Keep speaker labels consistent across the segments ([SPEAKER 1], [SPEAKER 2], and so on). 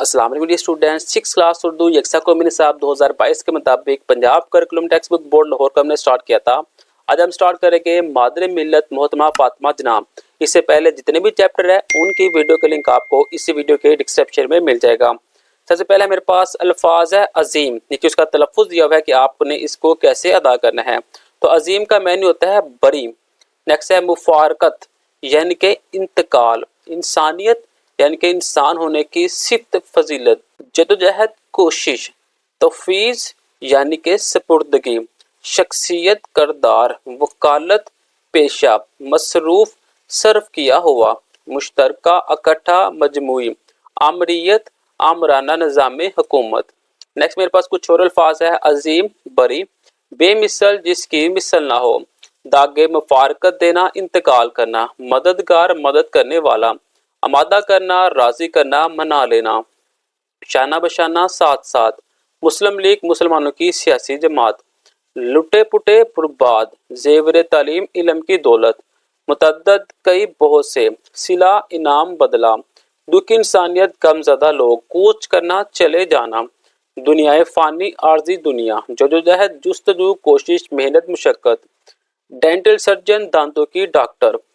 [SPEAKER 1] अस्सलाम वालेकुम students, 6 class Urdu यकसा कौमी निसाब 2022 के मुताबिक Punjab curriculum text book board Lahore का हमने स्टार्ट किया था। आज हम स्टार्ट करेंगे मादर मिल्लत मोहतरमा फातिमा जनाब। इससे पहले जितने भी चैप्टर है उनकी वीडियो के लिंक आपको इसी वीडियो के डिस्क्रिप्शन में मिल जाएगा। सबसे पहले मेरे पास अल्फाज है अजीम, नीचे उसका तलफ़ुज़ दिया हुआ है कि आपने इसको कैसे अदा करना है। तो अजीम का मैन्यू होता है बरी। नेक्स्ट है मुफारकत यानी कि इंतकाल, इंसानियत यानी कि इंसान होने की सिफ्त फजीलत, जदोजहद कोशिश, तफवीज़ यानी कि सपुर्दगी, शख्सियत करदार, वकालत पेशा, मसरूफ सर्फ किया हुआ, मुश्तरका इकट्ठा मजमूई, आमरीत आमराना निज़ाम हुकूमत। नेक्स्ट मेरे पास कुछ और अल्फाज है अजीम बरी, बेमिसल जिसकी मिसल ना हो, दागे मुफारकत देना इंतकाल करना, मददगार मदद करने वाला, आमादा करना राजी करना मना लेना, शाना बशाना साथ साथ, मुस्लिम लीग मुसलमानों की सियासी जमात, लुटे पुटे पुरबाद, जेवर तालीम इल्म की दौलत, मुतद्दद कई बहुत से, सिला इनाम बदला, दुख इंसानियत गमज़दा लोग, कूच करना चले जाना, दुनियाए फ़ानी आर्जी दुनिया, जदोजहद जुस्तजू कोशिश मेहनत मुशक्क़त, डेंटल सर्जन दांतों की डॉक्टर,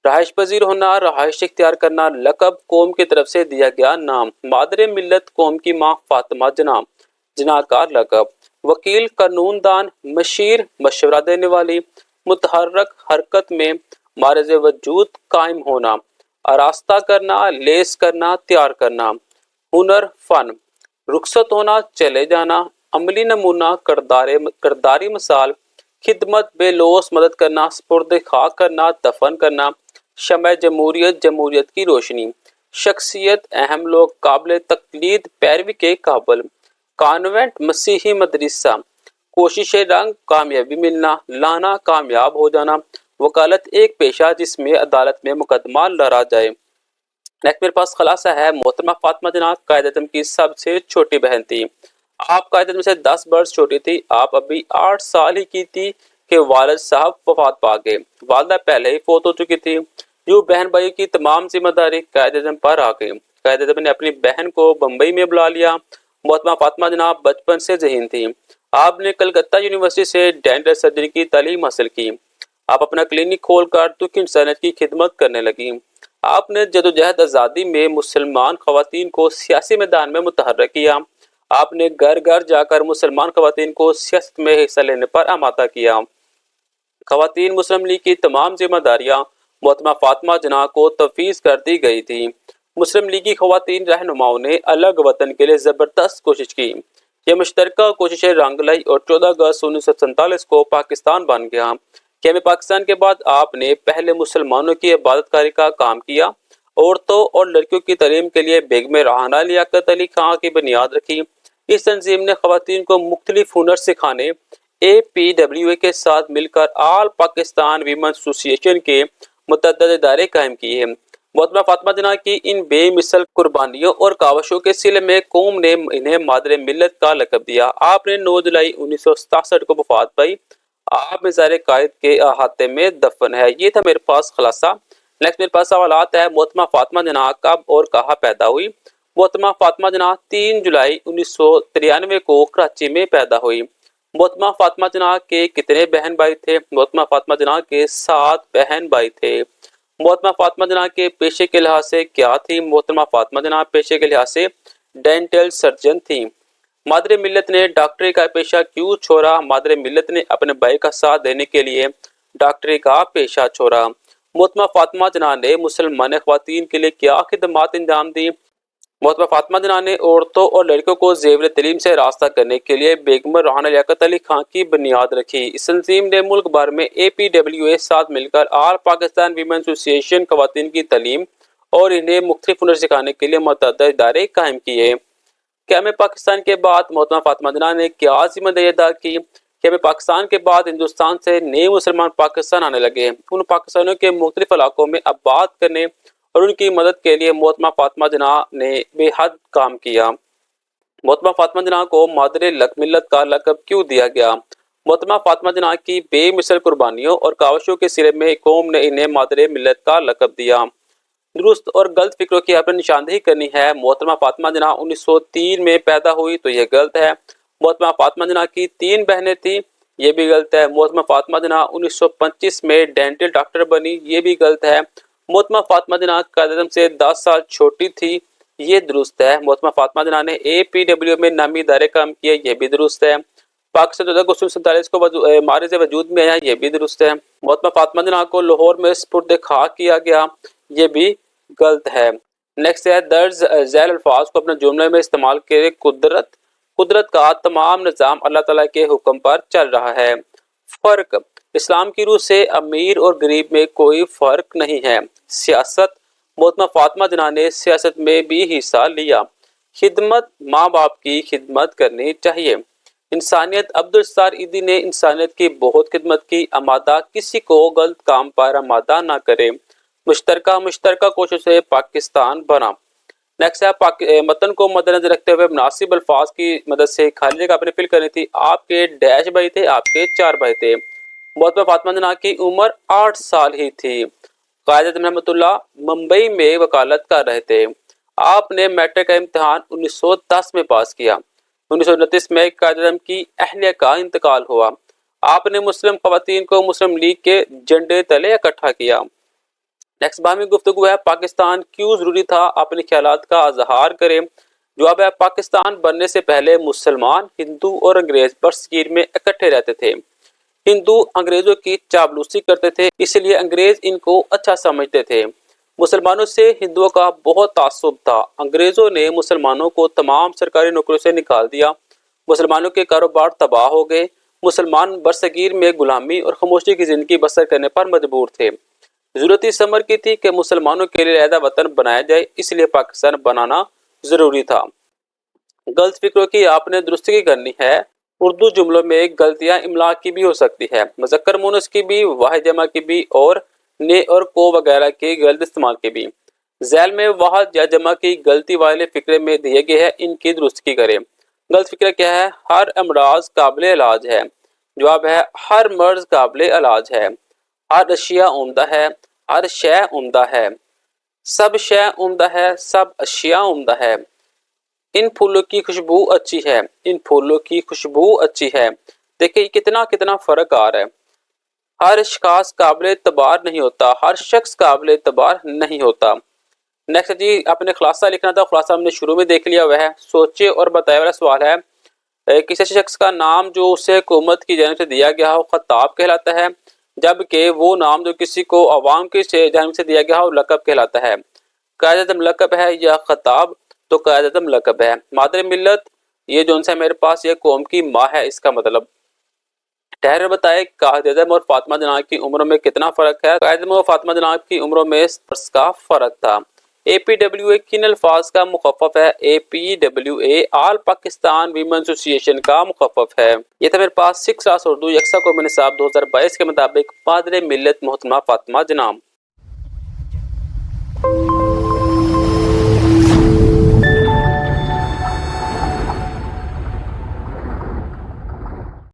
[SPEAKER 1] रहाइश पजीर होना रहाइश इख्तियार करना, लकब कौम की तरफ से दिया गया नाम, मादर मिल्लत कौम की माँ फातिमा जनाब, जनाकार लकब, वकील कानूनदान, मशीर मशवरा देने वाली, मुतहर्रक हरकत में मारज वजूद कायम होना, आरास्ता करना लेस करना तैयार करना, हुनर फन, रुखसत होना चले जाना, अमली नमूना करदारी मिसाल, खिदमत बेलोस मदद करना, स्पुर्द खा करना दफन करना, शमع जमहूरियत जमहूरियत की रोशनी, शख्सियत अहम लोग काबिल तकलीद पैरवी के काबिल, कॉन्वेंट मसीही मदरसा, कोशिश रंग कामयाबी मिलना, लाना कामयाब हो जाना, वकालत एक पेशा जिसमें अदालत में मुकदमा लड़ा जाए। नेक्स्ट मेरे पास खलासा है मोहतरमा फातिमा जनाब कायद-ए-आज़म की सबसे छोटी बहन थी। आप कायद-ए-आज़म से 10 बरस छोटी थी। आप अभी 8 साल ही की थी कि वालिद साहब वफात पा गए। वालदा पहले ही फौत हो चुकी थी। यूं बहन भाई की तमाम जिम्मेदारी कायद-ए-आज़म पर आ गई। कायद-ए-आज़म ने अपनी बहन को बम्बई में बुला लिया। मोहतरमा फातिमा जनाब बचपन से ज़हीन थी। आपने कलकत्ता यूनिवर्सिटी से डेंटल सर्जरी की तालीम हासिल की। आप अपना क्लिनिक खोलकर दुख इंसानियत की खिदमत करने लगी। आपने जदोजहद आज़ादी में मुसलमान खवातीन को सियासी मैदान में मुतहर्रिक किया। आपने घर घर जाकर मुसलमान खवातीन को सियासत में हिस्सा लेने पर आमादा किया। खवातीन मुस्लिम लीग की तमाम जिम्मेदारियां मोहतरमा फातिमा जनाब को तफवीज़ कर दी गई थी। मुस्लिम लीगी खवातीन रहनुमाओं ने अलग वतन के लिए ज़बरदस्त कोशिश की। यह मुश्तरका कोशिशें रंग लाई और 14 अगस्त 1947 को पाकिस्तान बन गया। कैम पाकिस्तान के बाद आपने पहले मुसलमानों की इबादतकारी का काम किया। औरतों और लड़कियों की तालीम के लिए बेगम राहना लियाकत अली खां की बुनियाद रखी। इस तंजीम ने खवातीन को मुख्तलिफ हुनर सिखाने APWA के साथ मिलकर आल पाकिस्तान वीमेन एसोसिएशन के मुतअद्दिद इदारे कायम किए। मोहतरमा फातिमा जनाब की इन बेमिसल कुर्बानियों और कावशों के सिले में कौम ने इन्हें मादर मिल्लत का लकब दिया। आपने 9 जुलाई 1967 को वफात पाई। आप मज़ार कायद के अहाते में दफन है। ये था मेरे पास खलासा। नेक्स्ट मेरे पास सवालात है मोहतरमा फातिमा जनाब कब और कहाँ पैदा हुई। मोहतरमा फातिमा जनाब 3 जुलाई 1993 को कराची में पैदा हुई। मोहतरमा फातिमा जनाब के कितने बहन भाई थे। मोहतरमा फातिमा जनाब के 7 बहन भाई थे। मोहतरमा फातिमा जनाब के पेशे के लिहाज से क्या थी। मोहतरमा फातिमा जनाब पेशे के लिहाज से डेंटल सर्जन थी। मादर मिल्लत ने डॉक्टरी का पेशा क्यों छोड़ा। मादर मिल्लत ने अपने भाई का साथ देने के लिए डॉक्टरी का पेशा छोड़ा। मोहतरमा फातिमा जनाब ने मुसलमान ख्वातीन के लिए क्या खिदमात अंजाम दी। मोहतरमा फातिमा जनाब ने औरतों और लड़कियों को ज़ेवर तलीम से रास्ता करने के लिए बेगम राहना लियाकत अली खां की बुनियाद रखी। इस तंजीम ने मुल्क भर में APWA साथ मिलकर आल पाकिस्तान वीमेन एसोसिएशन खवातीन की तालीम और इन्हें मुख्तलिफ हुनर सिखाने के लिए मुतअद्दिद इदारे कायम किए। कैम पाकिस्तान के बाद मोहतरमा फातिमा जनाब ने क्या जिम्मेदारी अदा की। कैम पाकिस्तान के बाद हिंदुस्तान से नए मुसलमान पाकिस्तान आने लगे। उन पाकिस्तानियों के मुख्तलिफ इलाकों में आबाद करने और उनकी मदद के लिए मोहतरमा फातिमा जनाब ने बेहद काम किया। मोहतरमा फातिमा जनाब को मादर मिल्लत का लकब क्यों दिया गया। मोहतरमा फातिमा जनाब की बेमिसल कुर्बानियों और कावशों के सिरे में कौम ने इन्हें मादर मिल्लत का लकब दिया। दुरुस्त और गलत फिक्रों की आपने निशानदेही करनी है। मोहतरमा फातिमा जिन्ना 1903 में पैदा हुई तो ये गलत है। मोहतरमा फातिमा जिन्ना की 3 बहनें थी, ये भी गलत है। मोहतरमा फातिमा जिन्ना 1925 में डेंटल डॉक्टर बनी, ये भी गलत है। मोहतरमा फातिमा जिन्ना कायद-ए-आज़म से 10 साल छोटी थी, ये दुरुस्त है। मोहतरमा फातिमा जिन्ना ने APW में नामी इदारे काम किए, ये भी दुरुस्त है। पाकिस्तान 14 अगस्त 1947 को मारिज वजूद में आया, ये भी दुरुस्त है। मोहतरमा फातिमा जिन्ना को लाहौर में सुपुर्द खाक किया गया, ये भी गलत है। नेक्स्ट है दर्ज झैल अल्फाज को अपने जुमले में इस्तेमाल करे। कुदरत का तमाम निज़ाम अल्लाह ताला के हुक्म पर चल रहा है। फर्क, इस्लाम की रूह से अमीर और गरीब में कोई फर्क नहीं है। सियासत, मोहतरमा फातिमा जिन्ना ने सियासत में भी हिस्सा लिया। खिदमत, माँ बाप की खिदमत करनी चाहिए। इंसानियत, अब्दुल सत्तार ईदी ने इंसानियत की बहुत खिदमत की। आमादा, किसी को गलत काम पर आमादा ना करे। मुश्तरका कोशिश से पाकिस्तान बना। नेक्स्ट है मतन को मद्देनजर रखते हुए मुनासिब अल्फाज की मदद से खाली जगह आपने फिल करनी थी। आपके डैश भाई थे, आपके 4 भाई थे। मोहतरमा फातिमा जिन्ना की उम्र 8 साल ही थी। कायद-ए-आज़म रहमतुल्लाह मुंबई में वकालत कर रहे थे। आपने मैट्रिक का इम्तिहान 1910 में पास किया। 1929 में कायद-ए-आज़म की अहलिया का इंतकाल हुआ। आपने मुस्लिम खवातीन को मुस्लिम लीग के झंडे तले इकट्ठा किया। नेक्स्ट बाहमी गुफ्तगू है पाकिस्तान क्यों जरूरी था, अपने ख्यालात का इजहार करें। जवाब है पाकिस्तान बनने से पहले मुसलमान, हिंदू और अंग्रेज बरसगीर में इकट्ठे रहते थे। हिंदू अंग्रेजों की चापलूसी करते थे, इसलिए अंग्रेज इनको अच्छा समझते थे। मुसलमानों से हिंदुओं का बहुत तासुब था। अंग्रेजों ने मुसलमानों को तमाम सरकारी नौकरियों से निकाल दिया। मुसलमानों के कारोबार तबाह हो गए। मुसलमान बरसगीर में गुलामी और खामोशी की जिंदगी बसर करने पर मजबूर थे। जरूरत इस अमर की थी कि मुसलमानों के लिए अलहदा वतन बनाया जाए, इसलिए पाकिस्तान बनाना जरूरी था। गलत फिक्रों की आपने दुरुस्ती करनी है। उर्दू जुमलों में गलतियां इमला की भी हो सकती है, मुज़क्कर मुअन्नस की भी, वाहिद जमा की भी और ने और को वगैरह के गलत इस्तेमाल के भी। झैल में वाहिद या जमा की गलती वाले फिक्रे में दिए गए हैं, इनकी दुरुस्ती करें। गलत फिक्रा क्या है? हर अमराज काबिल इलाज है। जवाब है हर मर्ज काबिल इलाज है। हर अशिया उम्दा है, हर शय उम्दा है। सब शय उम्दा है, सब अशिया उम्दा है। इन फूलों की खुशबू अच्छी है, इन फूलों की खुशबू अच्छी है। देखिए कितना कितना फर्क आ रहा है। हर शख्स काबिल एतबार नहीं होता, हर शख्स काबिल एतबार नहीं होता। नेक्स्ट जी आपने खुलासा लिखना था, खुलासा हमने शुरू में देख लिया। वह है सोचे और बताए वाला सवाल है। किसी शख्स का नाम जो उसे हुकूमत की जानिब से दिया गया हो खताब कहलाता है, जबकि वो नाम जो किसी को अवाम की जानिब से दिया गया हो लक़ब कहलाता है। कायद-ए-आज़म लक़ब है या खताब? तो कायद-ए-आज़म लक़ब है। मादर मिल्लत, ये जो सा मेरे पास ये कौम की माँ है, इसका मतलब। ठहर बताए कायद-ए-आज़म और फातिमा जिन्ना की उम्रों में कितना फर्क है? कायद-ए-आज़म और फातिमा जिन्ना की उम्रों में वर्ष का फर्क था। APWA किन अल्फाज का मुखफ़्फ़फ़ है? APWA all Pakistan women association का मुखफ़्फ़फ़ है। ये था मेरे पास 6 क्लास उर्दू यकसा कौमी निसाब 2022 के मुताबिक मादर मिल्लत मोहतरमा फातिमा जिन्ना।